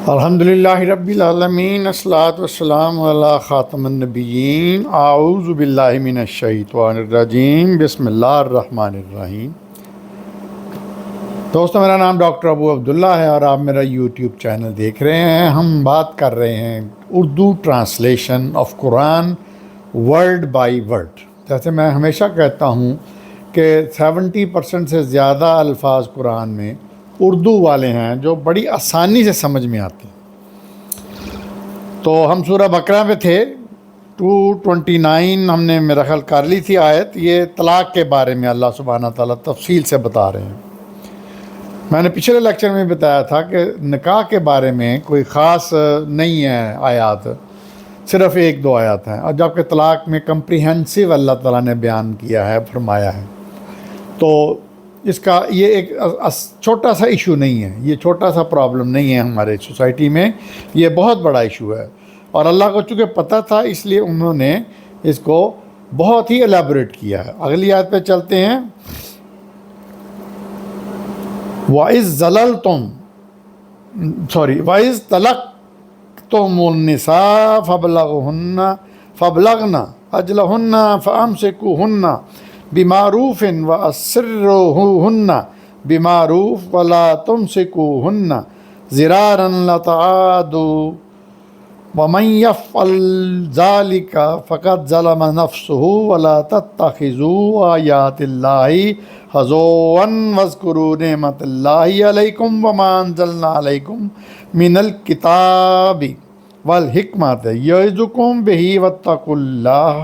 الحمدللہ رب العالمین، الصلاۃ والسلام علی خاتم النبیین، اعوذ باللہ من الشیطان الرجیم، بسم اللہ الرحمن الرحیم۔ دوستو، میرا نام ڈاکٹر ابو عبداللہ ہے اور آپ میرا یوٹیوب چینل دیکھ رہے ہیں۔ ہم بات کر رہے ہیں Urdu translation of Quran word by word. جیسے میں ہمیشہ کہتا ہوں کہ 70% سے زیادہ الفاظ قرآن میں اردو والے ہیں جو بڑی آسانی سے سمجھ میں آتے ہیں۔ تو ہم سورہ بقرہ میں تھے، 229 ہم نے میرا خیال کر لی تھی آیت۔ یہ طلاق کے بارے میں اللہ سبحانہ تعالیٰ تفصیل سے بتا رہے ہیں۔ میں نے پچھلے لیکچر میں بتایا تھا کہ نکاح کے بارے میں کوئی خاص نہیں ہے آیات، صرف 1-2 آیات ہیں، اور جبکہ طلاق میں کمپریہنسو اللہ تعالیٰ نے بیان کیا ہے، فرمایا ہے۔ تو اس کا یہ ایک چھوٹا سا ایشو نہیں ہے، یہ چھوٹا سا پرابلم نہیں ہے ہمارے سوسائٹی میں، یہ بہت بڑا ایشو ہے، اور اللہ کو چونکہ پتہ تھا اس لیے انہوں نے اس کو بہت ہی الیبوریٹ کیا ہے۔ اگلی آیت پہ چلتے ہیں۔ وَإِذْ زَلَلْتُمْ وَإِذْ طَلَقْتُمُ النِّسَاءَ فَابْلَغْنَ أَجْلَهُنَّ فَأَمْسِكُوهُنَّ بِمَعْرُوفٍ وَأَسِرُّوهُنَّ بِمَعْرُوفٍ وَلَا تُمْسِكُوهُنَّ ضِرَارًا لِتَعْتَدُوا وَمَنْ يَفْعَلْ ذَلِكَ فَقَدْ ظَلَمَ نَفْسَهُ وَلَا تَتَّخِذُوا آيَاتِ اللَّهِ هُزُوًا وَاذْكُرُوا نِعْمَتَ اللَّهِ عَلَيْكُمْ وَمَا أَنزَلْنَا عَلَيْكُمْ مِنَ الْكِتَابِ وَالْحِكْمَةِ يَعِظُكُمْ بِهِ وَاتَّقُوا اللَّهَ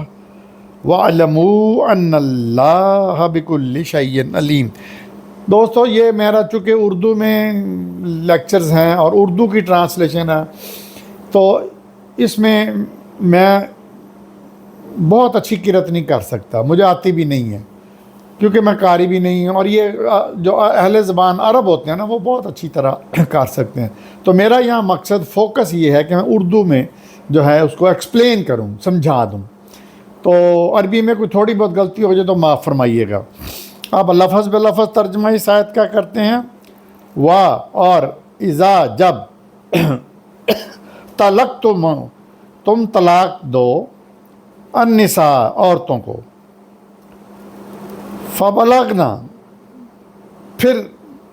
وَاعْلَمُوا أَنَّ اللَّهَ بِكُلِّ شَيْءٍ عَلِيمٌ۔ دوستو، یہ میرا چونکہ اردو میں لیکچرز ہیں اور اردو کی ٹرانسلیشن ہے، تو اس میں میں بہت اچھی قرأت نہیں کر سکتا، مجھے آتی بھی نہیں ہے کیونکہ میں قاری بھی نہیں ہوں، اور یہ جو اہل زبان عرب ہوتے ہیں نا، وہ بہت اچھی طرح کر سکتے ہیں۔ تو میرا یہاں مقصد فوکس یہ ہے کہ میں اردو میں جو ہے اس کو ایکسپلین کروں، سمجھا دوں۔ تو عربی میں کوئی تھوڑی بہت غلطی ہو جائے تو معاف فرمائیے گا۔ اب لفظ بے لفظ ترجمہ اس آیت کا کرتے ہیں۔ وا اور اذا جب تم طلاق دو النساء عورتوں کو، فبلغنا پھر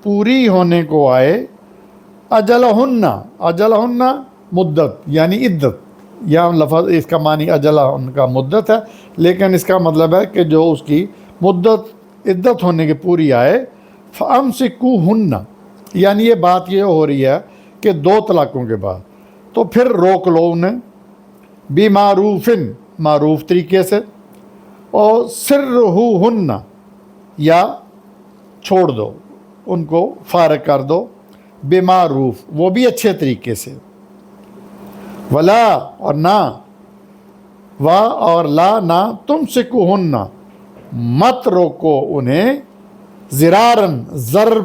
پوری ہونے کو آئے، اجلہن مدت یعنی عدت، یا لفظ اس کا معنی اجلہن کا مدت ہے، لیکن اس کا مطلب ہے کہ جو اس کی مدت عدت ہونے کی پوری آئے، فامسکوہن یعنی یہ بات یہ ہو رہی ہے کہ 2 طلاقوں کے بعد تو پھر روک لو انہیں، بمعروفن معروف طریقے سے، اور سرہوہن یا چھوڑ دو، ان کو فارغ کر دو، بمعروف وہ بھی اچھے طریقے سے، ولا اور نہ، اور لا نہ، تمسکوہن مت روکو انہیں، ضرارن ضرر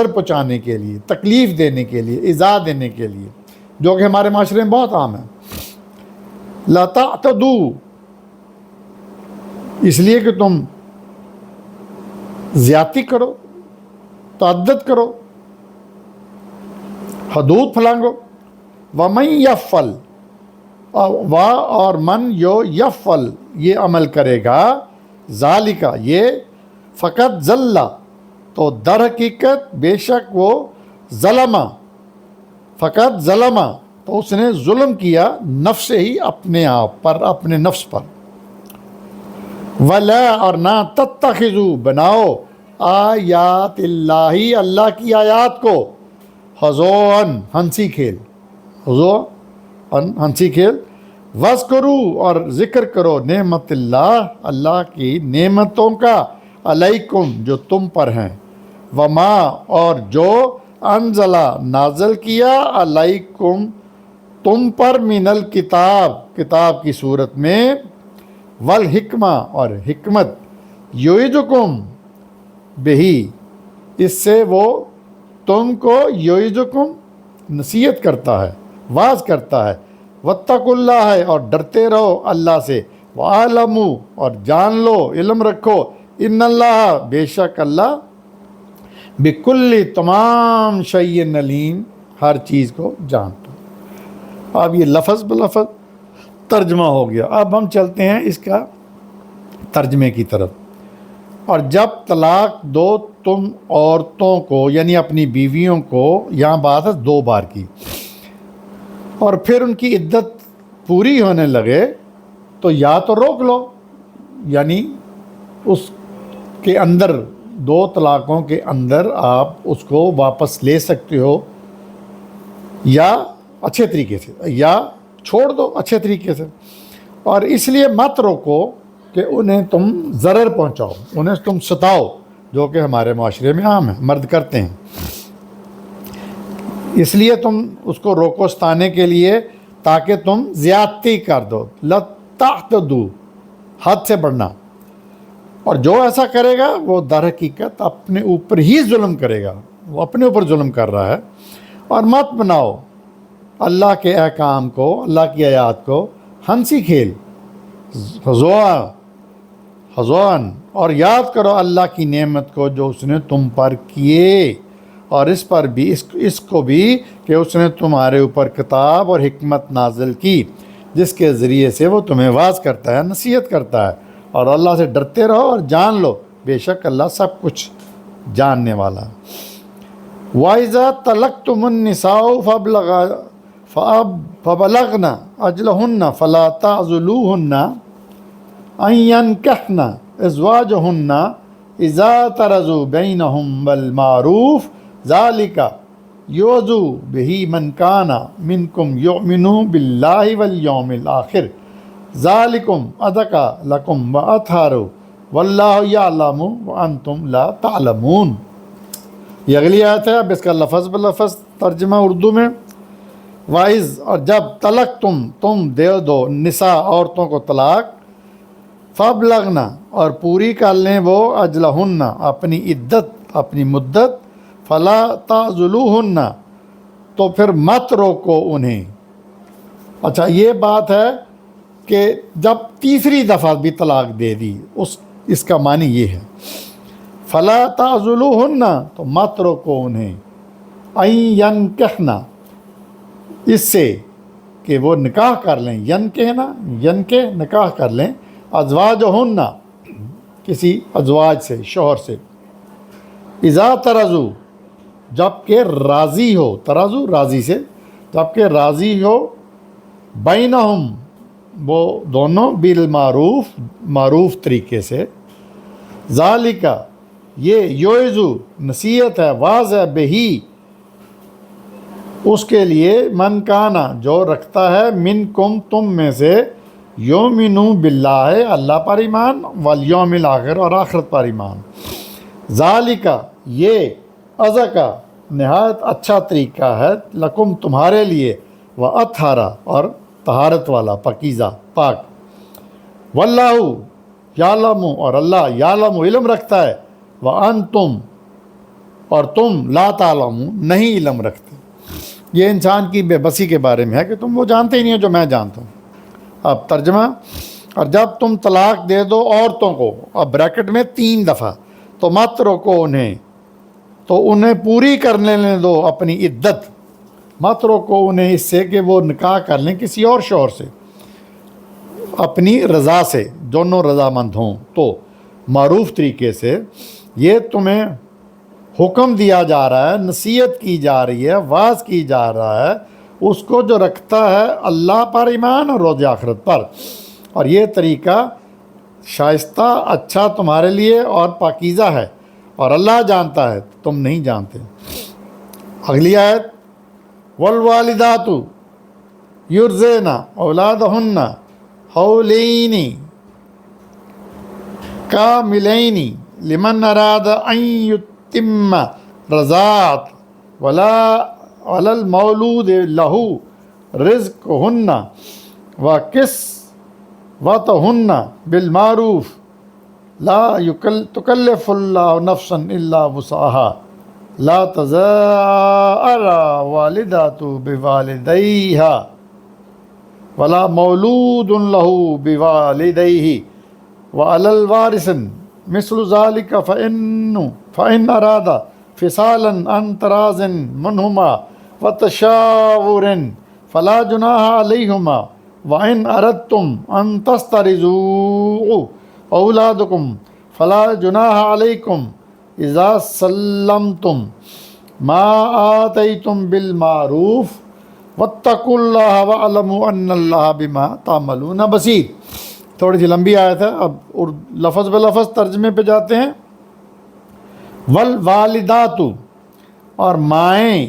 پہنچانے کے لیے، تکلیف دینے کے لیے، ایذا دینے کے لیے، جو کہ ہمارے معاشرے میں بہت عام ہے۔ لا تعتدوا اس لیے کہ تم زیادتی کرو، تعدد کرو، حدود پھلانگو۔ ومن یفعل اور من یفعل یہ عمل کرے گا، ذالکا یہ، فقط ضل تو در حقیقت بے شک وہ، ظلمہ فقط ظلمہ تو اس نے ظلم کیا، نفس ہی اپنے آپ پر، اپنے نفس پر۔ ولا اور نہ، تتخذوا بناؤ، آیات اللہ اللہ کی آیات کو، ہزوان ہنسی کھیل، ہنسی کھیل، واذکروا اور ذکر کرو، نعمت اللہ اللہ کی نعمتوں کا، علیکم جو تم پر ہیں، وما اور جو، انزلہ نازل کیا، علیکم تم پر، من الکتاب کتاب کی صورت میں، والحکمہ اور حکمت، یعظکم بہی اس سے وہ تم کو، یعظکم نصیحت کرتا ہے، واعظ کرتا ہے، واتقوا اللہ ہے اور ڈرتے رہو اللہ سے، وَاعْلَمُوا اور جان لو، علم رکھو، ان اللہ بے شک اللہ، بکل تمام شیء علیم ہر چیز کو جانتا ہوں۔ اب یہ لفظ بلفظ ترجمہ ہو گیا۔ اب ہم چلتے ہیں اس کا ترجمے کی طرف۔ اور جب طلاق دو تم عورتوں کو، یعنی اپنی بیویوں کو، یہاں بات ہے 2 بار کی، اور پھر ان کی عدت پوری ہونے لگے تو یا تو روک لو، یعنی اس کے اندر 2 طلاقوں کے اندر آپ اس کو واپس لے سکتے ہو، یا اچھے طریقے سے، یا چھوڑ دو اچھے طریقے سے۔ اور اس لیے مت روکو کہ انہیں تم ضرر پہنچاؤ، انہیں تم ستاؤ، جو کہ ہمارے معاشرے میں عام ہے، مرد کرتے ہیں۔ اس لیے تم اس کو روکو ستانے کے لیے تاکہ تم زیادتی کر دو، لَتَعْتَدُوا، حد سے بڑھنا۔ اور جو ایسا کرے گا وہ در حقیقت اپنے اوپر ہی ظلم کرے گا، وہ اپنے اوپر ظلم کر رہا ہے۔ اور مت بناؤ اللہ کے احکام کو، اللہ کی آیات کو ہنسی کھیل، ہزوان، اور یاد کرو اللہ کی نعمت کو جو اس نے تم پر کیے، اور اس پر بھی اس کو بھی کہ اس نے تمہارے اوپر کتاب اور حکمت نازل کی، جس کے ذریعے سے وہ تمہیں واعظ کرتا ہے، نصیحت کرتا ہے۔ اور اللہ سے ڈرتے رہو اور جان لو بے شک اللہ سب کچھ جاننے والا ہے۔ وَإِذَا طَلَقْتُمُ النِّسَاءَ فَبَلَغْنَ أَجَلَهُنَّ فَلَا تَعْضُلُوهُنَّ أَن يَنكِحْنَ أَزْوَاجَهُنَّ إِذَا تَرَضُوا بَيْنَهُم بِالْمَعْرُوفِ ذَلِكَ يُوعَظُ بِهِ مَن كَانَ مِنكُمْ يُؤْمِنُ بِاللَّهِ وَالْيَوْمِ الْآخِرِ ذَلِكُمْ أَزْكَىٰ لَكُمْ وَأَطْهَرُ وَاللَّهُ يَعْلَمُ وَأَنْتُمْ لَا تَعْلَمُونَ۔ یہ اگلی آیت ہے، اب اس کا لفظ بلفظ ترجمہ اردو میں۔ وائز، اور جب طلق تم دے دو نساء عورتوں کو طلاق، فبلغنا، اور پوری کر لیں وہ اجلہن اپنی عدت، اپنی مدت، فلا تعضلوہن، تو پھر مت روکو انہیں۔ اچھا، یہ بات ہے کہ جب تیسری دفعہ بھی طلاق دے دی، اس کا معنی یہ ہے فلا تعضلوہن، تو مت روکو انہیں، ان ینکحنا، اس سے کہ وہ نکاح کر لیں، ینکہ نکاح کر لیں، ازواجہن، کسی ازواج سے، شوہر سے، اذا ترضوا، جب کہ راضی ہو، ترضو راضی سے، جب کہ راضی ہو، بینہم، وہ دونوں، بالمعروف، معروف طریقے سے، ذالک، یہ یعظو، نصیحت ہے، واعظ ہے، بہی، اس کے لیے، من کانا، جو رکھتا ہے، منکم، تم میں سے، یؤمنو باللہ، اللہ پر ایمان، والیوم الاخر، اور آخرت پر ایمان، ذالک، یہ، ازکا، نہایت اچھا طریقہ ہے، لکم، تمہارے لیے، واطہرا، اور طہارت والا، پاکیزہ، پاک، واللہ یعلم، اور اللہ یعلم، علم رکھتا ہے، وانتم، اور تم، لا تعلمون، نہیں علم رکھتے۔ یہ انسان کی بے بسی کے بارے میں ہے کہ تم وہ جانتے ہی نہیں ہو جو میں جانتا ہوں۔ اب ترجمہ، اور جب تم طلاق دے دو عورتوں کو، اب بریکٹ میں 3 دفعہ، تو مت روکو انہیں، تو انہیں پوری کرنے لیں دو اپنی عدت، مت روکو انہیں اس سے کہ وہ نکاح کر لیں کسی اور شوہر سے، اپنی رضا سے، دونوں رضامند ہوں، تو معروف طریقے سے۔ یہ تمہیں حکم دیا جا رہا ہے، نصیحت کی جا رہی ہے، واعظ کی جا رہا ہے اس کو جو رکھتا ہے اللہ پر ایمان اور روز آخرت پر۔ اور یہ طریقہ شائستہ، اچھا تمہارے لیے اور پاکیزہ ہے، اور اللہ جانتا ہے، تم نہیں جانتے۔ اگلی آیت، والوالدات یرضعن اولادہن حولین کاملین لمن اراد ان یتم رضاعت، ولا علی المولود لہ رزقہن وکسوتہن بالمعروف، لا تکلف اللہ نفسا الا وسعہا، لا تضار والدۃ بوالدیہا ولا مولود لہ بوالدیہ وعلی الوارث مثل ذلك فإن أراد فصالا عن تراض منهما وتشاور فلا جناح علیہما وإن أردتم أن تسترزوا أولادكم فلا جناح عليكم إذا سلمتم ما آتيتم بالمعروف واتقوا الله واعلموا أن الله بما تعملون بصیر. تھوڑی سی لمبی آیت ہے، اب لفظ بہ لفظ ترجمے پہ جاتے ہیں. والوالدات، اور مائیں،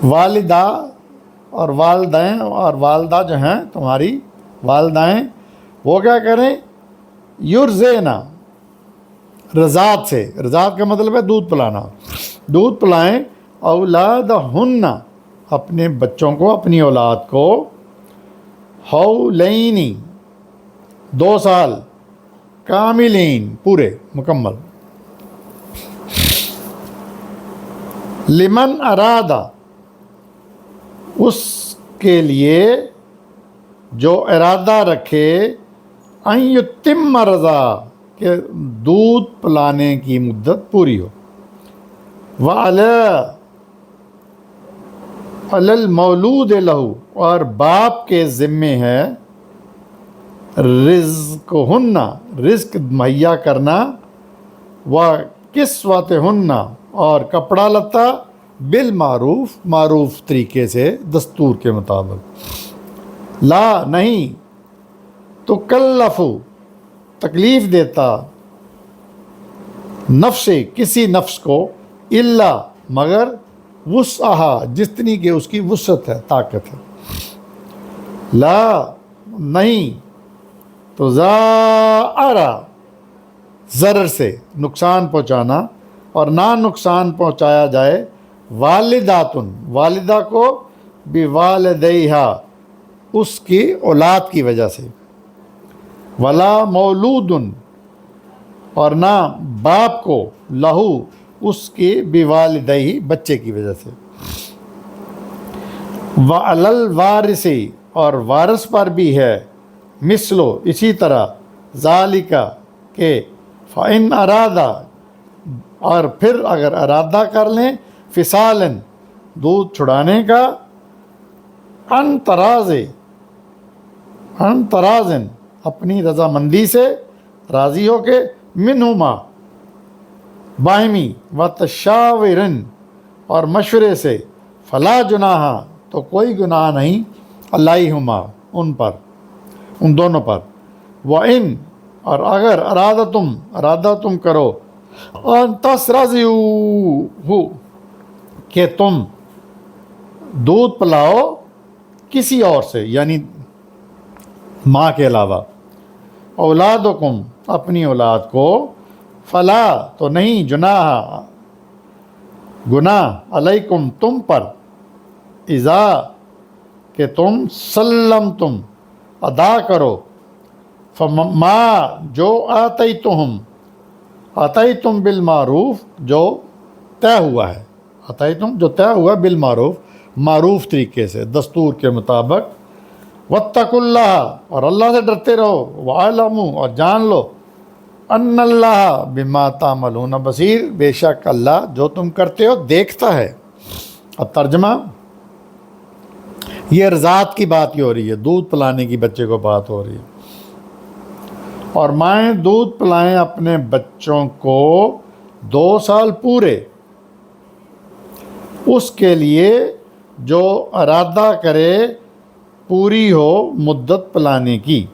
والدہ اور والدین اور والدہ جو ہیں تمہاری والدائیں، وہ کیا کریں؟ یرزینا، رضاعت سے، رضاعت کا مطلب ہے دودھ پلانا، دودھ پلائیں اولادہن، اپنے بچوں کو، اپنی اولاد کو، حولینی، 2 سال، کاملین، پورے مکمل، لمن ارادہ، اس کے لیے جو ارادہ رکھے، ان یتم رضا، کہ دودھ پلانے کی مدت پوری ہو، وعلی المولود لہو، اور باپ کے ذمے ہے رزقہن، رزق مہیا کرنا، وکسوتہن، اور کپڑا لتا، بالمعروف، معروف طریقے سے، دستور کے مطابق، لا، نہیں، تکلف، تکلیف دیتا، نفس، کسی نفس کو، الا، مگر، وسعہا، جتنی کہ اس کی وسعت ہے، طاقت ہے، لا، نہیں، تو ضارا، ضرر سے، نقصان پہنچانا، اور نہ نقصان پہنچایا جائے، والداتن، والدہ کو، بوالدیہا، اس کی اولاد کی وجہ سے، ولا مولودن، اور نہ باپ کو، لہو، اس کی، بوالدیہ، بچے کی وجہ سے، وعلی الوارث، اور وارث پر بھی ہے، مثلو، اسی طرح، ذالکا، کہ فإن ارادہ، اور پھر اگر ارادہ کر لیں، فصالن، دودھ چھڑانے کا، عن ترازن، اپنی رضامندی سے، راضی ہو کے، منہما، باہمی، وتشاورن، اور مشورے سے، فلا جناح، تو کوئی گناہ نہیں، علیہما، ان پر، ان دونوں پر، وَإِن، اور اگر ارادہ تم کرو، ان تسترضعوہ، کہ تم دودھ پلاؤ کسی اور سے، یعنی ماں کے علاوہ، اولادکم، اپنی اولاد کو، فلا، تو نہیں، جناح، گناہ، علیکم، تم پر، اذا، کہ تم، سلمتم، ادا کرو، ما، جو، آتیتم بالمعروف، جو طے ہوا ہے، آتیتم، جو طے ہوا، بالمعروف، معروف طریقے سے، دستور کے مطابق، واتقوا اللہ، اور اللہ سے ڈرتے رہو، وعلموا، اور جان لو، ان اللہ بما تعملون بصیر، بے شک اللہ جو تم کرتے ہو دیکھتا ہے. اب ترجمہ، یہ رضاعت کی بات ہی ہو رہی ہے، دودھ پلانے کی بچے کو بات ہو رہی ہے. اور مائیں دودھ پلائیں اپنے بچوں کو 2 سال پورے، اس کے لیے جو ارادہ کرے پوری ہو مدت پلانے کی،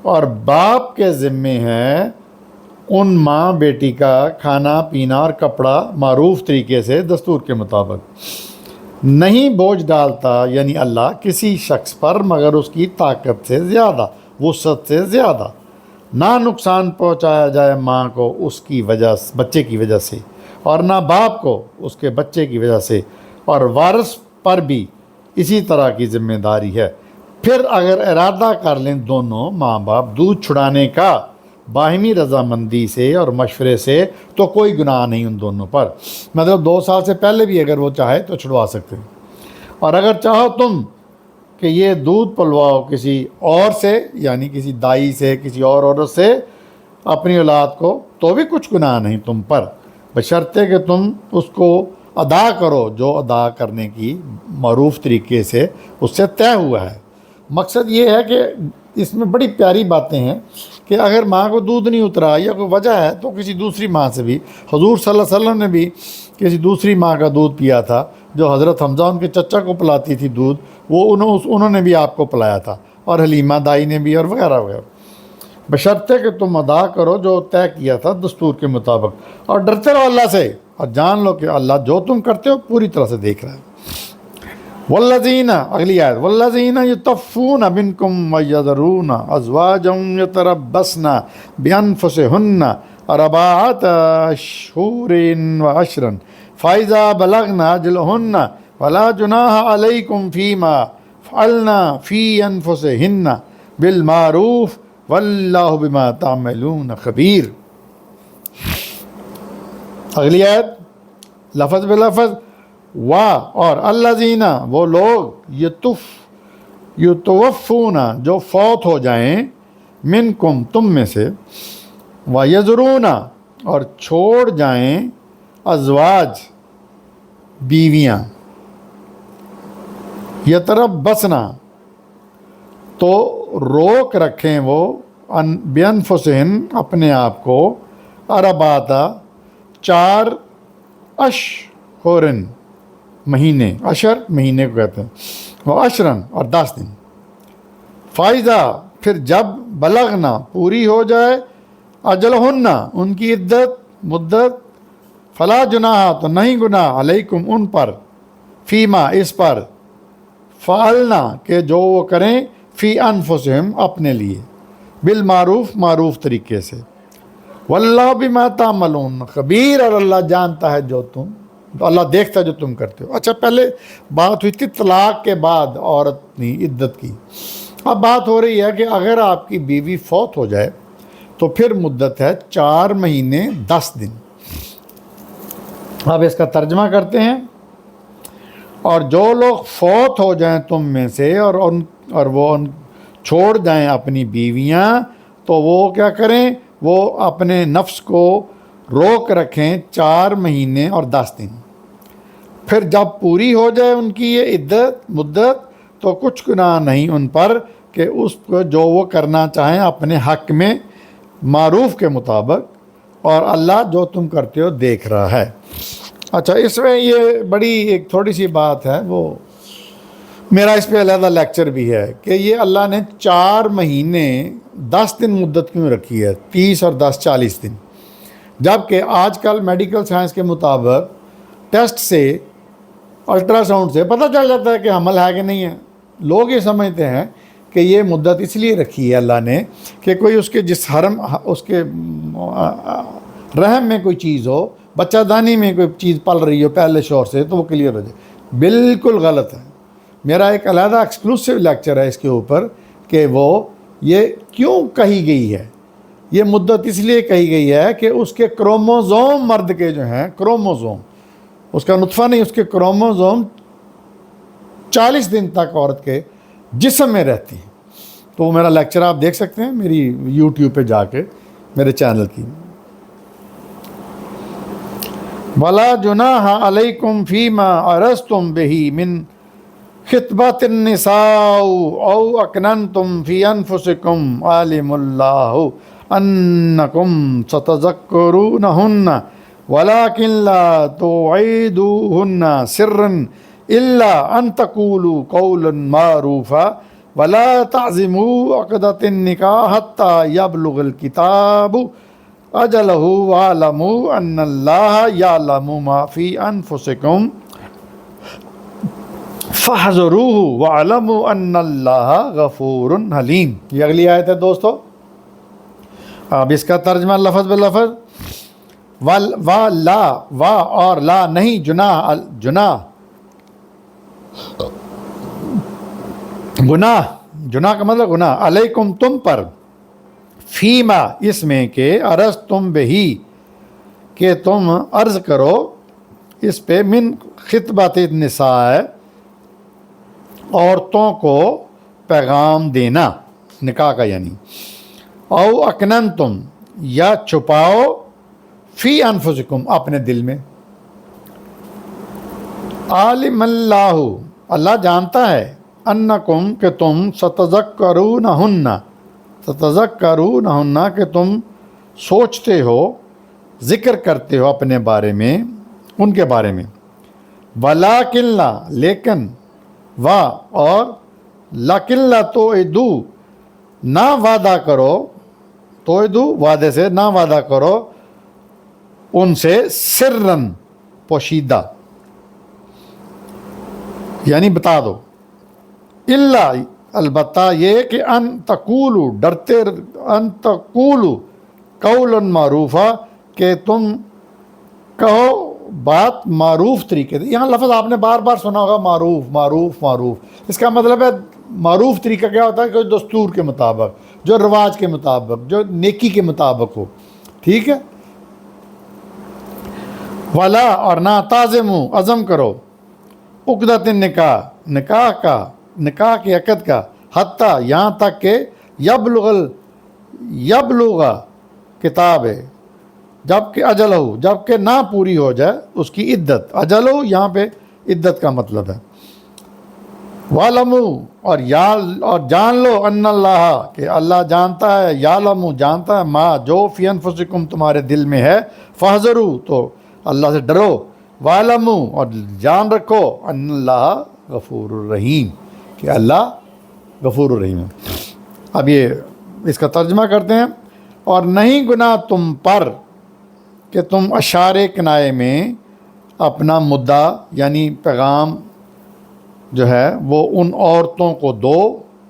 اور باپ کے ذمے ہے ان ماں بیٹی کا کھانا پینا اور کپڑا معروف طریقے سے، دستور کے مطابق، نہیں بوجھ ڈالتا یعنی اللہ کسی شخص پر مگر اس کی طاقت سے زیادہ، وسعت سے زیادہ، نہ نقصان پہنچایا جائے ماں کو اس کی وجہ، بچے کی وجہ سے، اور نہ باپ کو اس کے بچے کی وجہ سے، اور وارث پر بھی اسی طرح کی ذمہ داری ہے. پھر اگر ارادہ کر لیں دونوں ماں باپ دودھ چھڑانے کا باہمی رضامندی سے اور مشورے سے، تو کوئی گناہ نہیں ان دونوں پر. مطلب 2 سال سے پہلے بھی اگر وہ چاہے تو چھڑوا سکتے ہیں. اور اگر چاہو تم کہ یہ دودھ پلواؤ کسی اور سے، یعنی کسی دائی سے، کسی اور عورت سے اپنی اولاد کو، تو بھی کچھ گناہ نہیں تم پر، بشرطے کہ تم اس کو ادا کرو جو ادا کرنے کی معروف طریقے سے اس سے طے ہوا ہے۔ مقصد یہ ہے کہ اس میں بڑی پیاری باتیں ہیں کہ اگر ماں کو دودھ نہیں اترا یا کوئی وجہ ہے تو کسی دوسری ماں سے بھی، حضور صلی اللہ علیہ وسلم نے بھی کسی دوسری ماں کا دودھ پیا تھا جو حضرت حمزہ ان کے چچا کو پلاتی تھی دودھ، وہ انہوں نے بھی آپ کو پلایا تھا، اور حلیمہ دائی نے بھی، اور وغیرہ وغیرہ، بشرطے کہ تم ادا کرو جو طے کیا تھا دستور کے مطابق، اور ڈرتے رہو اللہ سے، اور جان لو کہ اللہ جو تم کرتے ہو پوری طرح سے دیکھ رہا ہے۔ والذین، اگلی آیت، والذین یتوفون منکم ویذرون ازواجا یتربصن بانفسہن اربعۃ اشہر وعشرا فاذا بلغن اجلہن فلا جناح علیکم فیما فعلن فی انفسہن بالمعروف واللہ بما تعملون خبیر۔ اگلی آیت لفظ بلفظ، اور الذین، وہ لوگ، یتوفون، جو فوت ہو جائیں، منکم، تم میں سے، ویذرون، اور چھوڑ جائیں، ازواج، بیویاں، یتربصن، تو روک رکھیں وہ، بانفسہن، اپنے آپ کو، اربعۃ، 4 اشہرن، مہینے، اشر مہینے کو کہتے ہیں، وہ عشرن، اور 10 دن، فائزہ، پھر جب، بلغنا، پوری ہو جائے، اجلہن، ان کی عدت، مدت، فلا جناح، تو نہیں گناہ، علیکم، ان پر، فیما، اس پر، فعلنا، کہ جو وہ کریں، فی انفسہم، اپنے لیے، بالمعروف، معروف طریقے سے، واللہ بما تعملون خبیر، اور اللہ جانتا ہے جو تم، تو اللہ دیکھتا ہے جو تم کرتے ہو۔ اچھا، پہلے بات ہوئی تھی طلاق کے بعد عورت نے عدت کی، اب بات ہو رہی ہے کہ اگر آپ کی بیوی فوت ہو جائے تو پھر مدت ہے 4 مہینے 10 دن۔ اب اس کا ترجمہ کرتے ہیں، اور جو لوگ فوت ہو جائیں تم میں سے، اور وہ چھوڑ جائیں اپنی بیویاں، تو وہ کیا کریں، وہ اپنے نفس کو روک رکھیں 4 مہینے اور 10 دن، پھر جب پوری ہو جائے ان کی یہ عدت، مدت، تو کچھ گناہ نہیں ان پر کہ اس کو جو وہ کرنا چاہیں اپنے حق میں، معروف کے مطابق، اور اللہ جو تم کرتے ہو دیکھ رہا ہے۔ اچھا، اس میں یہ بڑی ایک تھوڑی سی بات ہے، وہ میرا اس پہ علیحدہ لیکچر بھی ہے کہ یہ اللہ نے 4 مہینے 10 دن مدت کیوں رکھی ہے، 30 اور 10 40 دن، جبکہ آج کل میڈیکل سائنس کے مطابق ٹیسٹ سے، الٹرا ساؤنڈ سے پتہ چل جاتا ہے کہ حمل ہے کہ نہیں ہے۔ لوگ یہ سمجھتے ہیں کہ یہ مدت اس لیے رکھی ہے اللہ نے کہ کوئی اس کے اس کے رحم میں کوئی چیز ہو، بچہ دانی میں کوئی چیز پل رہی ہو پہلے شوہر سے، تو وہ کلیئر ہو جائے۔ بالکل غلط ہے۔ میرا ایک علیحدہ ایکسکلوسیو لیکچر ہے اس کے اوپر کہ وہ یہ کیوں کہی گئی ہے۔ یہ مدت اس لیے کہی گئی ہے کہ اس کے کروموزوم، مرد کے جو ہیں کروموزوم، اس کا نطفہ نہیں، اس کے کروموزوم 40 دن تک عورت کے جسم میں رہتی ہیں۔ تو وہ میرا لیکچر آپ دیکھ سکتے ہیں میری یوٹیوب پہ جا کے، میرے چینل کی۔ وَلَا جُنَاحَ عَلَيْكُمْ فِيمَا عَرَضْتُمْ بِهِ مِنْ خِطْبَةِ النِّسَاءِ أَوْ أَكْنَنْتُمْ فِي أَنفُسِكُمْ عَلِمَ اللَّهُ أَنَّكُمْ سَتَذَكَّرُونَهُنَّ وَلَكِنْ لَا تُوعِدُوهُنَّ سِرًّا إِلَّا أَن تَقُولُوا قَوْلًا مَّعْرُوفًا وَلَا تَعْزِمُوا عُقْدَةَ النِّكَاحِ حَتَّى يَبْلُغَ الْكِتَابُ أَجَلَهُ وَاعْلَمُوا أَنَّ اللَّهَ يَعْلَمُ مَا فِي أَنفُسِكُمْ فَاحْذَرُوهُ وَاعْلَمُوا أَنَّ اللَّهَ غَفُورٌ حَلِيمٌ۔ یہ اگلی آیت ہے دوستو۔ اب اس کا ترجمہ لفظ بلفظ، اور لا نہیں، گناہ کا مطلب گناہ، علیکم، تم پر، فیما، اس میں کہ، عرضتم بہی، کہ تم عرض کرو اس پہ، من خطبۃ النساء، عورتوں کو پیغام دینا، نکاح کا یعنی، او اکننتم، یا چھپاؤ، فی انفسکم، اپنے دل میں، عالم اللہ، اللہ جانتا ہے، انکم کہ تم ستذکرونہن کہ تم سوچتے ہو، ذکر کرتے ہو اپنے بارے میں، ان کے بارے میں، ولیکن لا لیکن، اور لیکن لا توعدو نہ وعدہ کرو، توعدو وعدے سے، نہ وعدہ کرو ان سے، سرن پوشیدہ، یعنی بتا دو، الا البتہ یہ کہ ان تقولو ڈرتے، ان تقولو قولا معروفا کہ تم کہو بات معروف طریقے سے۔ یہاں لفظ آپ نے بار بار سنا ہوگا، معروف معروف معروف، اس کا مطلب ہے معروف طریقہ کیا ہوتا ہے کہ جو دستور کے مطابق، جو رواج کے مطابق، جو نیکی کے مطابق ہو، ٹھیک ہے۔ ولا اور نہ تعزموا عزم کرو، عقدۃ نکاح کے عقد کا، حتیٰ یہاں تک کہ یبلغ کتاب ہے، جب کہ اجل ہو، جب کہ نہ پوری ہو جائے اس کی عدت، اجل ہو یہاں پہ عدت کا مطلب ہے۔ وَعْلَمُوا اور جان لو، ان اللہ کہ اللہ جانتا ہے، یعلم جانتا ہے، ما جو فی انفسکم تمہارے دل میں ہے، فاحذروا تو اللہ سے ڈرو، وَعْلَمُوا اور جان رکھو، ان اللہ غفور الرحیم کہ اللہ غفور الرحیم ہے۔ اب یہ اس کا ترجمہ کرتے ہیں، اور نہیں گناہ تم پر کہ تم اشارے کنائے میں اپنا مدعا یعنی پیغام جو ہے وہ ان عورتوں کو دو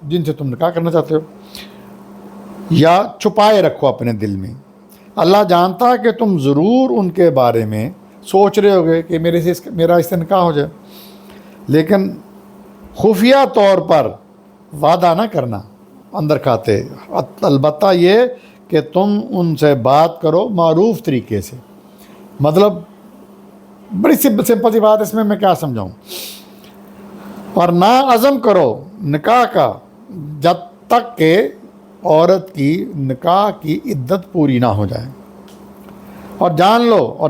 جن سے تم نکاح کرنا چاہتے ہو، یا چھپائے رکھو اپنے دل میں۔ اللہ جانتا ہے کہ تم ضرور ان کے بارے میں سوچ رہے ہوگے کہ میرا اس سے نکاح ہو جائے، لیکن خفیہ طور پر وعدہ نہ کرنا اندر کھاتے، البتہ یہ کہ تم ان سے بات کرو معروف طریقے سے۔ مطلب بڑی سمپل سی بات، اس میں کیا سمجھاؤں، اور نہ عزم کرو نکاح کا جب تک کہ عورت کی نکاح کی عدت پوری نہ ہو جائے، اور جان لو اور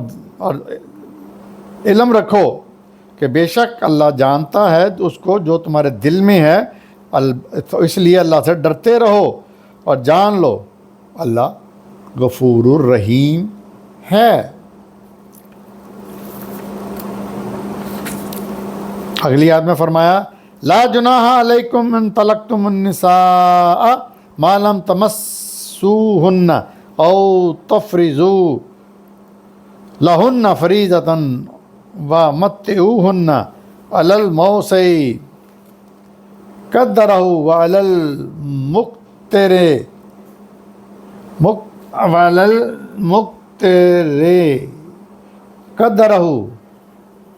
علم رکھو کہ بے شک اللہ جانتا ہے اس کو جو تمہارے دل میں ہے، اس لیے اللہ سے ڈرتے رہو، اور جان لو اللہ غفور الرحیم ہے۔ اگلی آیت میں فرمایا، لا جناح علیکم ان طلقتم النساء ما لم تمسوہن او تفرضوا لہن فریضۃ ومتعوہن علی الموسع قدرہ وعلی المقتر قدرہ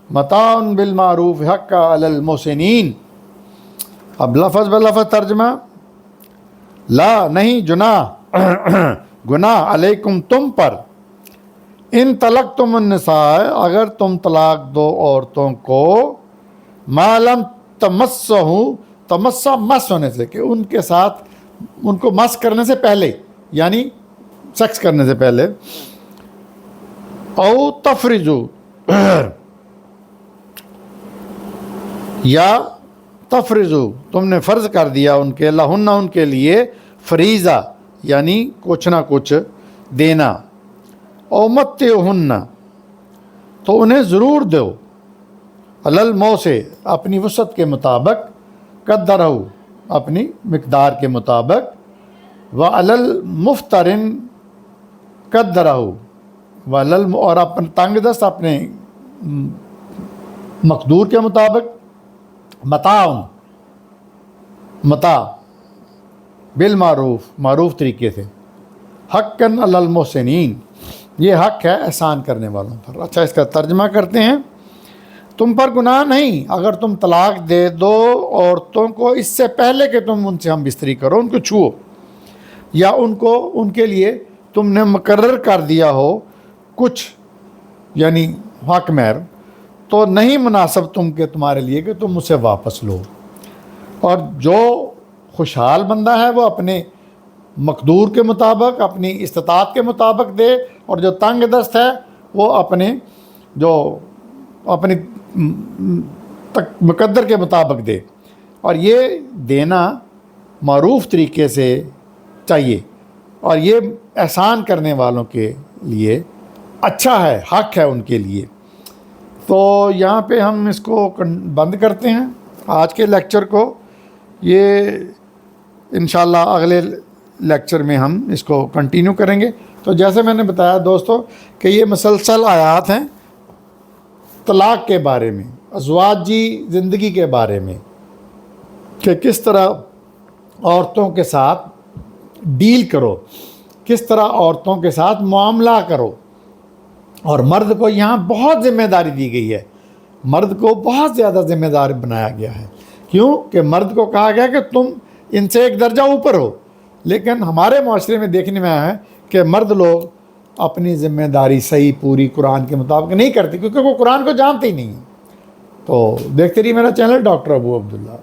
متاع بالمعروف حقا علی المحسنین۔ اب لفظ بلفظ ترجمہ، لا نہیں جناح گناہ علیکم تم پر، ان طلقتم النساء اگر تم طلاق دو عورتوں کو، ما لم تمسہ مس ہونے سے کہ ان کے ساتھ ان کو مس کرنے سے پہلے یعنی سیکس کرنے سے پہلے، او تفرضو یا تفرضو تم نے فرض کر دیا ان کے، لہن ان کے لیے، فریضہ یعنی کچھ نہ کچھ دینا، او متعوہن تو انہیں ضرور دو، علی الموسع اپنی وسعت کے مطابق، قدرہ اپنی مقدار کے مطابق، وعلی المفتر قدرہ اور اپنے تنگ دست اپنے مقدور کے مطابق، متاع بالمعروف معروف طریقے سے، حقاً علی المحسنین یہ حق ہے احسان کرنے والوں پر۔ اچھا اس کا ترجمہ کرتے ہیں، تم پر گناہ نہیں اگر تم طلاق دے دو عورتوں کو اس سے پہلے کہ تم ان سے ہم بستری کرو، ان کو چھو، یا ان کے لیے تم نے مقرر کر دیا ہو کچھ یعنی حق مہر، تو نہیں مناسب تمہارے لیے کہ تم اسے واپس لو۔ اور جو خوشحال بندہ ہے وہ اپنے مقدور کے مطابق اپنی استطاعت کے مطابق دے، اور جو تنگ دست ہے وہ اپنے جو اپنی مقدر کے مطابق دے، اور یہ دینا معروف طریقے سے چاہیے، اور یہ احسان کرنے والوں کے لیے اچھا ہے، حق ہے ان کے لیے۔ تو یہاں پہ ہم اس کو بند کرتے ہیں آج کے لیکچر کو۔ یہ انشاءاللہ اگلے لیکچر میں ہم اس کو کنٹینیو کریں گے۔ تو جیسے میں نے بتایا دوستو کہ یہ مسلسل آیات ہیں طلاق کے بارے میں، ازواجی زندگی کے بارے میں، کہ کس طرح عورتوں کے ساتھ ڈیل کرو، کس طرح عورتوں کے ساتھ معاملہ کرو۔ اور مرد کو یہاں بہت ذمہ داری دی گئی ہے، مرد کو بہت زیادہ ذمہ دار بنایا گیا ہے۔ کیوں کہ مرد کو کہا گیا کہ تم ان سے ایک درجہ اوپر ہو، لیکن ہمارے معاشرے میں دیکھنے میں آیا ہے کہ مرد لوگ اپنی ذمہ داری صحیح پوری قرآن کے مطابق نہیں کرتے، کیونکہ وہ قرآن کو جانتے ہی نہیں ہیں۔ تو دیکھتے رہیے میرا چینل ڈاکٹر ابو عبداللہ۔